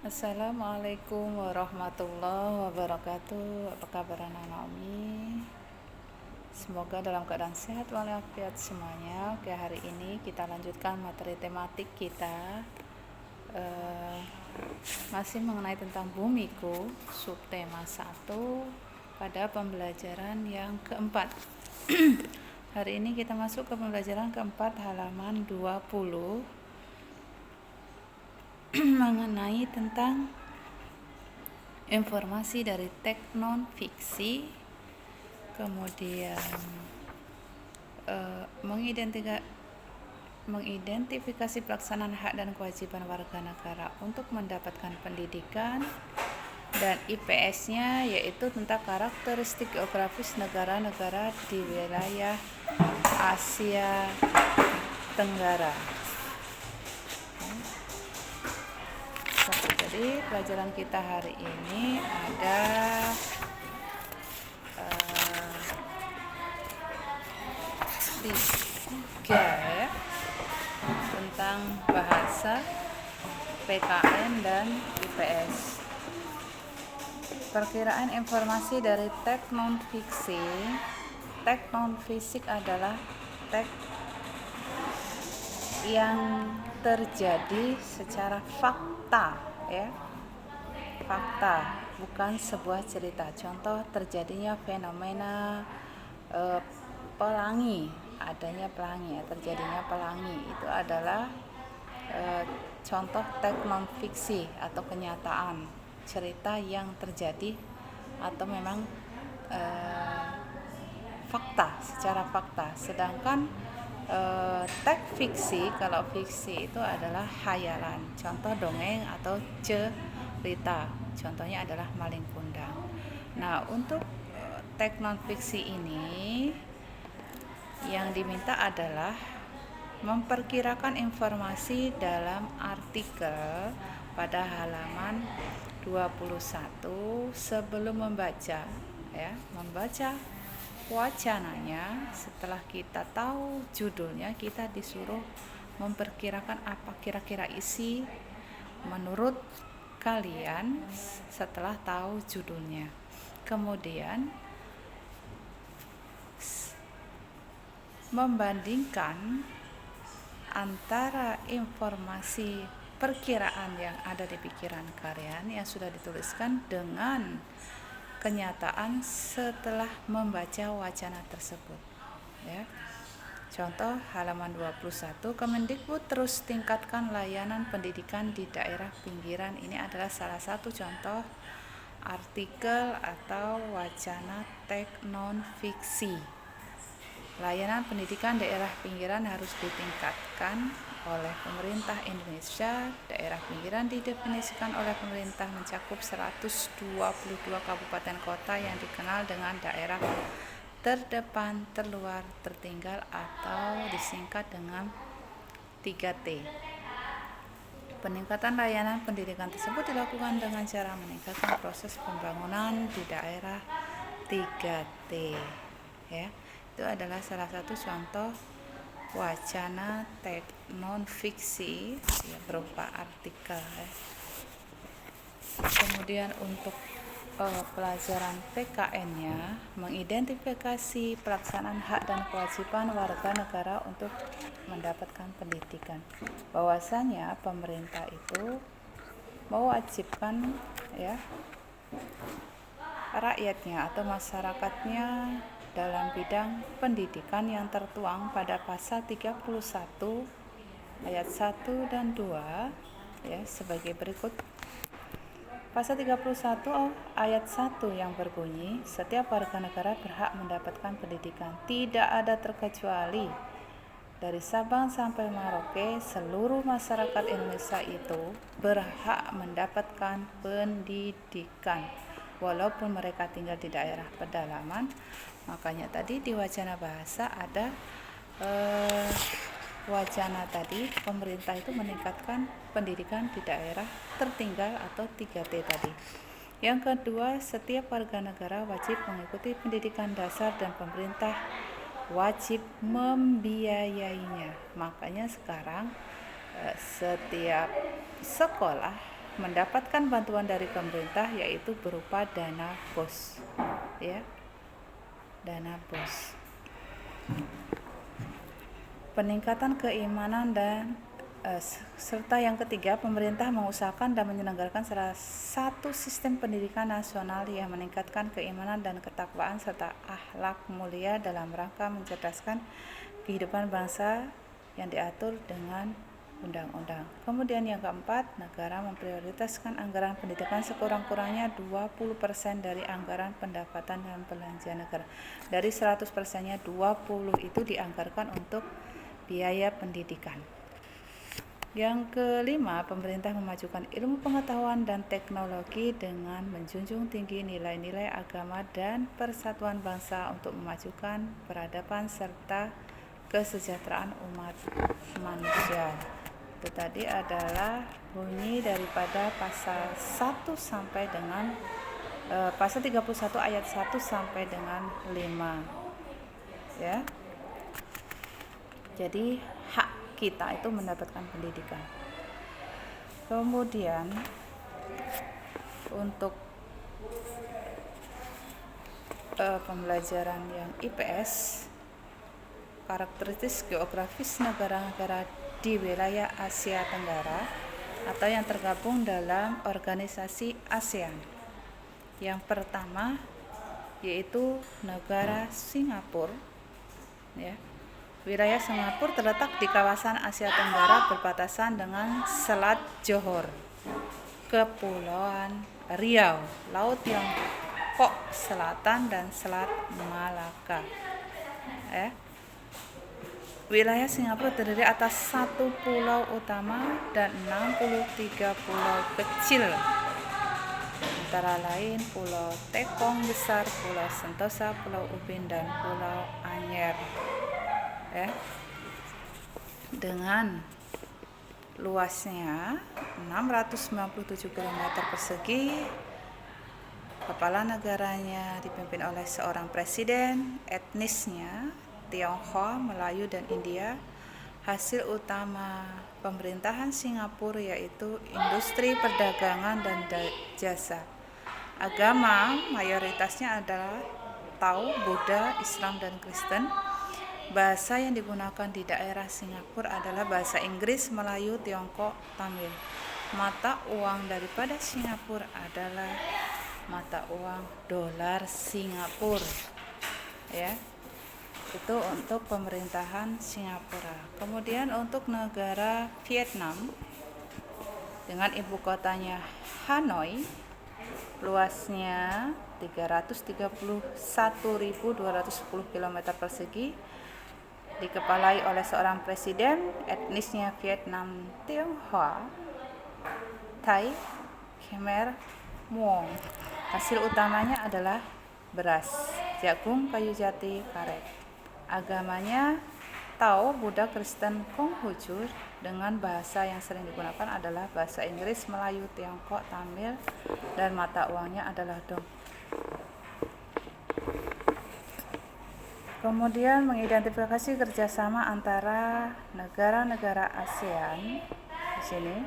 Assalamualaikum warahmatullahi wabarakatuh. Apa kabar anak Naomi? Semoga dalam keadaan sehat walafiat semuanya. Oke, hari ini kita lanjutkan materi tematik kita masih mengenai tentang bumiku, subtema 1 pada pembelajaran yang keempat. Hari ini kita masuk ke pembelajaran keempat, halaman 20 mengenai tentang informasi dari teks non fiksi, kemudian mengidentifikasi pelaksanaan hak dan kewajiban warga negara untuk mendapatkan pendidikan, dan IPS-nya yaitu tentang karakteristik geografis negara-negara di wilayah Asia Tenggara. Jadi pelajaran kita hari ini ada tiga ya, tentang bahasa, PKN, dan IPS. Perkiraan informasi dari teks non fiksi. Teks non fisik adalah teks yang terjadi secara fakta ya, fakta, bukan sebuah cerita. Contoh terjadinya fenomena pelangi, adanya pelangi ya, terjadinya pelangi itu adalah contoh teks non fiksi atau kenyataan, cerita yang terjadi atau memang fakta, secara fakta. Sedangkan teks fiksi, kalau fiksi itu adalah khayalan, contoh dongeng atau cerita, contohnya adalah Malin Kundang. Nah, untuk teks non fiksi ini yang diminta adalah memperkirakan informasi dalam artikel pada halaman 21 sebelum membaca ya, membaca wacananya. Setelah kita tahu judulnya, kita disuruh memperkirakan apa kira-kira isi menurut kalian setelah tahu judulnya. Kemudian membandingkan antara informasi perkiraan yang ada di pikiran kalian yang sudah dituliskan dengan kenyataan setelah membaca wacana tersebut ya. Contoh halaman 21, Kemendikbud terus tingkatkan layanan pendidikan di daerah pinggiran. Ini adalah salah satu contoh artikel atau wacana teks non fiksi. Layanan pendidikan daerah pinggiran harus ditingkatkan oleh pemerintah Indonesia. Daerah pinggiran didefinisikan oleh pemerintah mencakup 122 kabupaten kota yang dikenal dengan daerah terdepan, terluar, tertinggal atau disingkat dengan 3T. Peningkatan layanan pendidikan tersebut dilakukan dengan cara meningkatkan proses pembangunan di daerah 3T ya. Itu adalah salah satu contoh wacana teks non fiksi ya, berupa artikel ya. Kemudian untuk pelajaran PKN-nya, mengidentifikasi pelaksanaan hak dan kewajiban warga negara untuk mendapatkan pendidikan. Bahwasanya pemerintah itu mewajibkan ya rakyatnya atau masyarakatnya dalam bidang pendidikan yang tertuang pada pasal 31 ayat 1 dan 2 ya, sebagai berikut. Pasal 31 ayat 1 yang berbunyi, setiap warga negara berhak mendapatkan pendidikan, tidak ada terkecuali. Dari Sabang sampai Merauke, seluruh masyarakat Indonesia itu berhak mendapatkan pendidikan walaupun mereka tinggal di daerah pedalaman. Makanya tadi di wacana bahasa ada wacana tadi, pemerintah itu meningkatkan pendidikan di daerah tertinggal atau 3T tadi. Yang kedua, setiap warga negara wajib mengikuti pendidikan dasar dan pemerintah wajib membiayainya. Makanya sekarang setiap sekolah mendapatkan bantuan dari pemerintah, yaitu berupa dana BOS, ya, dana BOS. Peningkatan keimanan dan serta yang ketiga, pemerintah mengusahakan dan menyelenggarakan salah satu sistem pendidikan nasional yang meningkatkan keimanan dan ketakwaan serta akhlak mulia dalam rangka mencerdaskan kehidupan bangsa yang diatur dengan undang-undang. Kemudian yang keempat, negara memprioritaskan anggaran pendidikan sekurang-kurangnya 20% dari anggaran pendapatan dan belanja negara. Dari 100%-nya 20 itu dianggarkan untuk biaya pendidikan. Yang kelima, pemerintah memajukan ilmu pengetahuan dan teknologi dengan menjunjung tinggi nilai-nilai agama dan persatuan bangsa untuk memajukan peradaban serta kesejahteraan umat manusia. Itu tadi adalah bunyi daripada pasal 1 sampai dengan pasal 31 ayat 1 sampai dengan 5. Ya. Jadi hak kita itu mendapatkan pendidikan. Kemudian untuk pembelajaran yang IPS, karakteristik geografis negara-negara di wilayah Asia Tenggara atau yang tergabung dalam organisasi ASEAN. Yang pertama yaitu negara Singapura, ya. Wilayah Singapura terletak di kawasan Asia Tenggara berbatasan dengan Selat Johor, Kepulauan Riau, Laut Tiongkok Selatan dan Selat Malaka. Wilayah Singapura terdiri atas 1 pulau utama dan 63 pulau kecil, antara lain Pulau Tekong Besar, Pulau Sentosa, Pulau Ubin, dan Pulau Anyer. Dengan luasnya 697 km persegi, kepala negaranya dipimpin oleh seorang presiden, etnisnya Tionghoa, Melayu, dan India. Hasil utama pemerintahan Singapura yaitu industri perdagangan dan jasa. Agama mayoritasnya adalah Tao, Buddha, Islam, dan Kristen. Bahasa yang digunakan di daerah Singapura adalah bahasa Inggris, Melayu, Tiongkok, Tamil. Mata uang daripada Singapura adalah mata uang dolar Singapura. Ya. Itu untuk pemerintahan Singapura. Kemudian untuk negara Vietnam dengan ibu kotanya Hanoi, luasnya 331.210 km persegi, dikepalai oleh seorang presiden, etnisnya Vietnam Tionghoa, Thai, Khmer, Muong. Hasil utamanya adalah beras, jagung, kayu jati, karet. Agamanya Tao, Buddha, Kristen, Konghucu. Dengan bahasa yang sering digunakan adalah bahasa Inggris, Melayu, Tiongkok, Tamil, dan mata uangnya adalah dong. Kemudian mengidentifikasi kerjasama antara negara-negara ASEAN. Di sini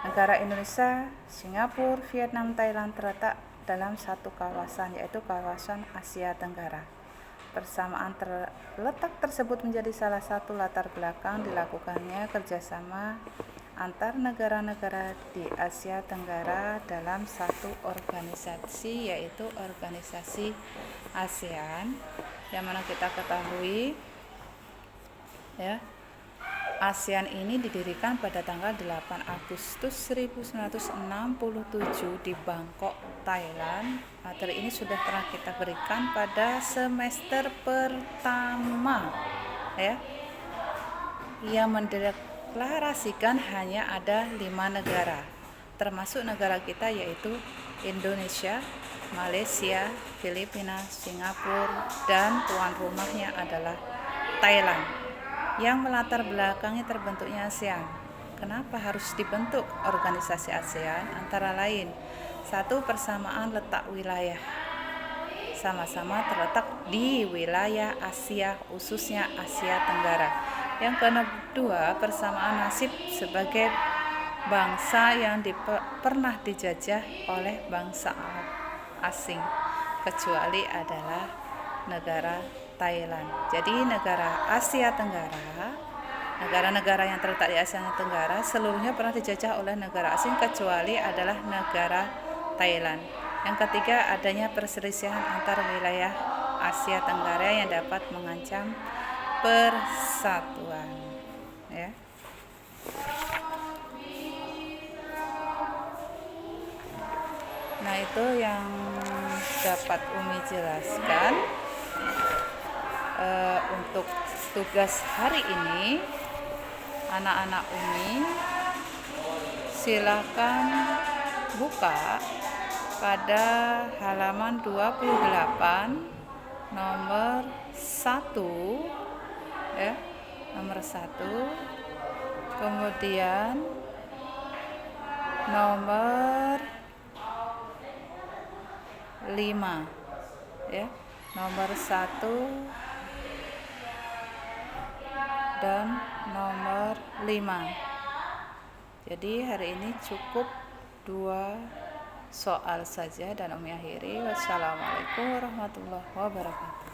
negara Indonesia, Singapura, Vietnam, Thailand terletak dalam satu kawasan, yaitu kawasan Asia Tenggara. Persamaan terletak tersebut menjadi salah satu latar belakang dilakukannya kerjasama antar negara-negara di Asia Tenggara dalam satu organisasi, yaitu organisasi ASEAN, yang mana kita ketahui ya, ASEAN ini didirikan pada tanggal 8 Agustus 1967 di Bangkok, Thailand. Materi ini sudah pernah kita berikan pada semester pertama, ya, yang mendeklarasikan hanya ada 5 negara, termasuk negara kita yaitu Indonesia, Malaysia, Filipina, Singapura, dan tuan rumahnya adalah Thailand, yang melatar belakangi terbentuknya ASEAN. Kenapa harus dibentuk organisasi ASEAN? Antara lain, satu, persamaan letak wilayah, sama-sama terletak di wilayah Asia, khususnya Asia Tenggara. Yang kedua, persamaan nasib sebagai bangsa yang pernah dijajah oleh bangsa asing, kecuali adalah negara Thailand. Jadi negara Asia Tenggara, negara-negara yang terletak di Asia Tenggara seluruhnya pernah dijajah oleh negara asing kecuali adalah negara Thailand. Yang ketiga, adanya perselisihan antar wilayah Asia Tenggara yang dapat mengancam persatuan, ya. Nah, itu yang dapat Umi jelaskan. Untuk tugas hari ini, anak-anak Umi silakan buka pada halaman 28 nomor 1, ya, nomor 1, kemudian nomor 5, ya, nomor 1 dan nomor 5. Jadi hari ini cukup 2 soal saja dan Umi akhiri. Wassalamualaikum warahmatullahi wabarakatuh.